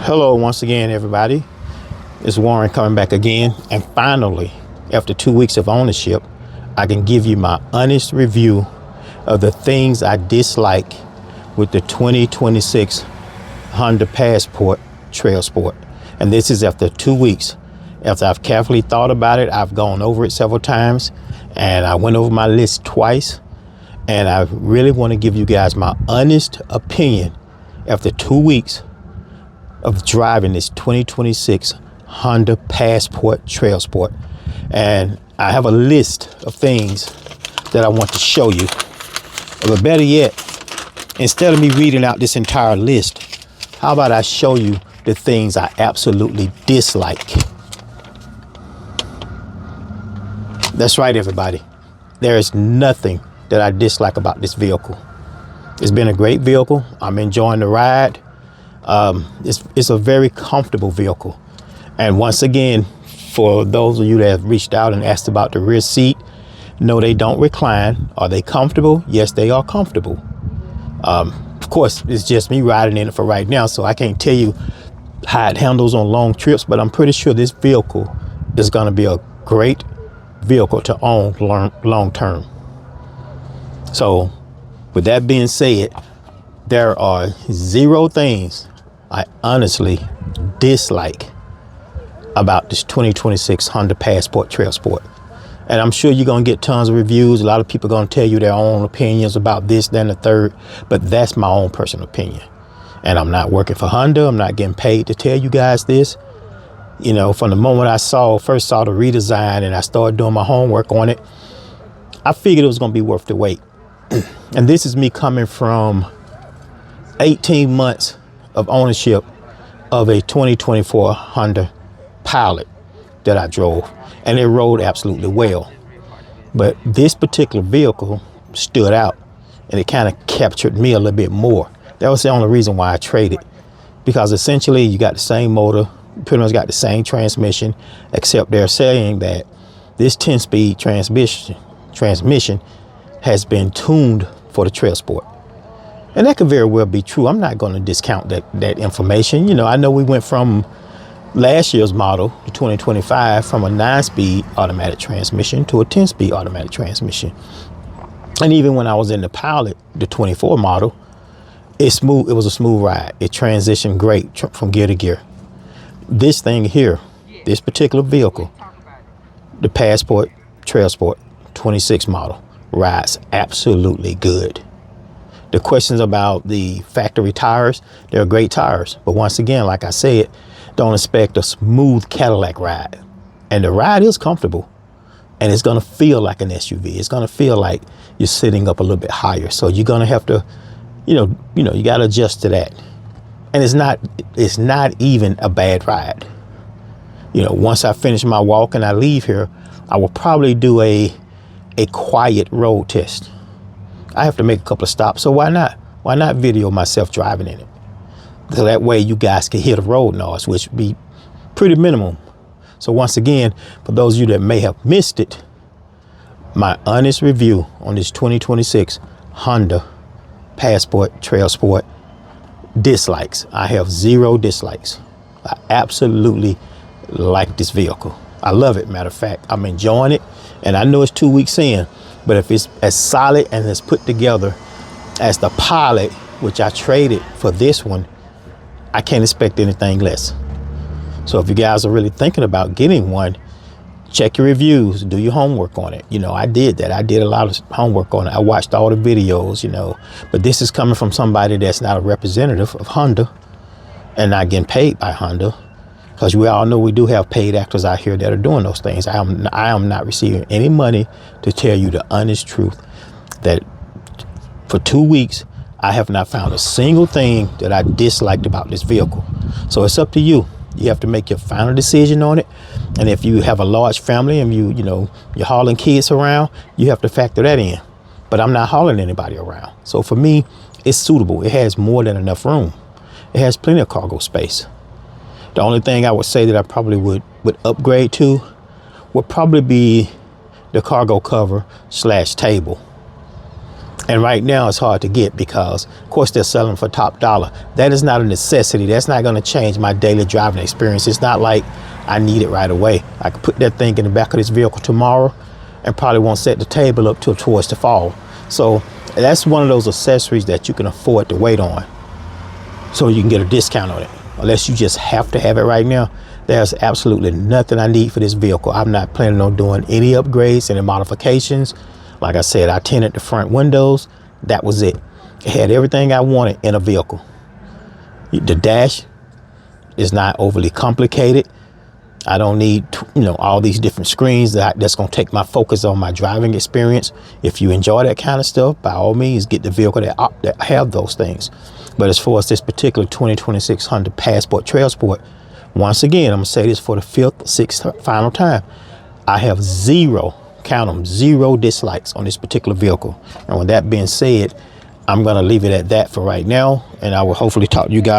Hello once again, everybody. It's Warren coming back again, and finally, after 2 weeks of ownership, I can give you my honest review of the things I dislike with the 2026 Honda Passport Trailsport. And this is after 2 weeks. After I've carefully thought about it, I've gone over it several times, and I went over my list twice, and I really want to give you guys my honest opinion after 2 weeks of driving this 2026 Honda Passport Trailsport. And I have a list of things that I want to show you. But better yet, instead of me reading out this entire list, how about I show you the things I absolutely dislike? That's right, everybody. There is nothing that I dislike about this vehicle. It's been a great vehicle. I'm enjoying the ride. It's a very comfortable vehicle. And once again, for those of you that have reached out and asked about the rear seat, no, they don't recline. Are they comfortable? Yes, they are comfortable. Of course, it's just me riding in it for right now, so I can't tell you how it handles on long trips, but I'm pretty sure this vehicle is going to be a great vehicle to own long term. So with that being said, there are 0 things I honestly dislike about this 2026 Honda Passport Trailsport. And I'm sure you're going to get tons of reviews. A lot of people are going to tell you their own opinions about this, that, and the third. But that's my own personal opinion. And I'm not working for Honda. I'm not getting paid to tell you guys this. You know, from the moment I first saw the redesign and I started doing my homework on it, I figured it was going to be worth the wait. And this is me coming from 18 months of ownership of a 2024 Honda Pilot that I drove, and it rode absolutely well. But this particular vehicle stood out, and it kind of captured me a little bit more. That was the only reason why I traded, because essentially you got the same motor, pretty much got the same transmission, except they're saying that this 10-speed transmission has been tuned for the Trailsport. And that could very well be true. I'm not going to discount that information. You know, I know we went from last year's model, the 2025, from a 9-speed automatic transmission to a 10-speed automatic transmission. And even when I was in the Pilot, the 24 model, it was a smooth ride. It transitioned great from gear to gear. This thing here, this particular vehicle, the Passport Trailsport 26 model, rides absolutely good. The questions about the factory tires, they're great tires. But once again, like I said, don't expect a smooth Cadillac ride. And the ride is comfortable. And it's going to feel like an SUV. It's going to feel like you're sitting up a little bit higher. So you're going to have to, you got to adjust to that. And it's not even a bad ride. You know, once I finish my walk and I leave here, I will probably do a quiet road test. I have to make a couple of stops, so why not? Why not video myself driving in it? So that way you guys can hear the road noise, which would be pretty minimum. So once again, for those of you that may have missed it, my honest review on this 2026 Honda Passport Trailsport dislikes. I have 0 dislikes. I absolutely like this vehicle. I love it. Matter of fact, I'm enjoying it. And I know it's 2 weeks in, but if it's as solid and as put together as the Pilot, which I traded for this one, I can't expect anything less. So if you guys are really thinking about getting one, check your reviews, do your homework on it. You know, I did that. I did a lot of homework on it. I watched all the videos, but this is coming from somebody that's not a representative of Honda and not getting paid by Honda. Because we all know we do have paid actors out here that are doing those things. I am not receiving any money to tell you the honest truth that for 2 weeks, I have not found a single thing that I disliked about this vehicle. So it's up to you. You have to make your final decision on it. And if you have a large family and you're hauling kids around, you have to factor that in. But I'm not hauling anybody around. So for me, it's suitable. It has more than enough room. It has plenty of cargo space. The only thing I would say that I probably would upgrade to would probably be the cargo cover / table. And right now it's hard to get because, of course, they're selling for top dollar. That is not a necessity. That's not going to change my daily driving experience. It's not like I need it right away. I could put that thing in the back of this vehicle tomorrow and probably won't set the table up till towards the fall. So that's one of those accessories that you can afford to wait on, so you can get a discount on it. Unless you just have to have it right now, there's absolutely nothing I need for this vehicle. I'm not planning on doing any upgrades, any modifications. Like I said, I tinted the front windows. That was it. It had everything I wanted in a vehicle. The dash is not overly complicated. I don't need, all these different screens that's going to take my focus on my driving experience. If you enjoy that kind of stuff, by all means, get the vehicle that have those things. But as far as this particular 2026 Honda Passport Trailsport, once again, I'm going to say this for the fifth, sixth, final time. I have zero dislikes on this particular vehicle. And with that being said, I'm going to leave it at that for right now. And I will hopefully talk to you guys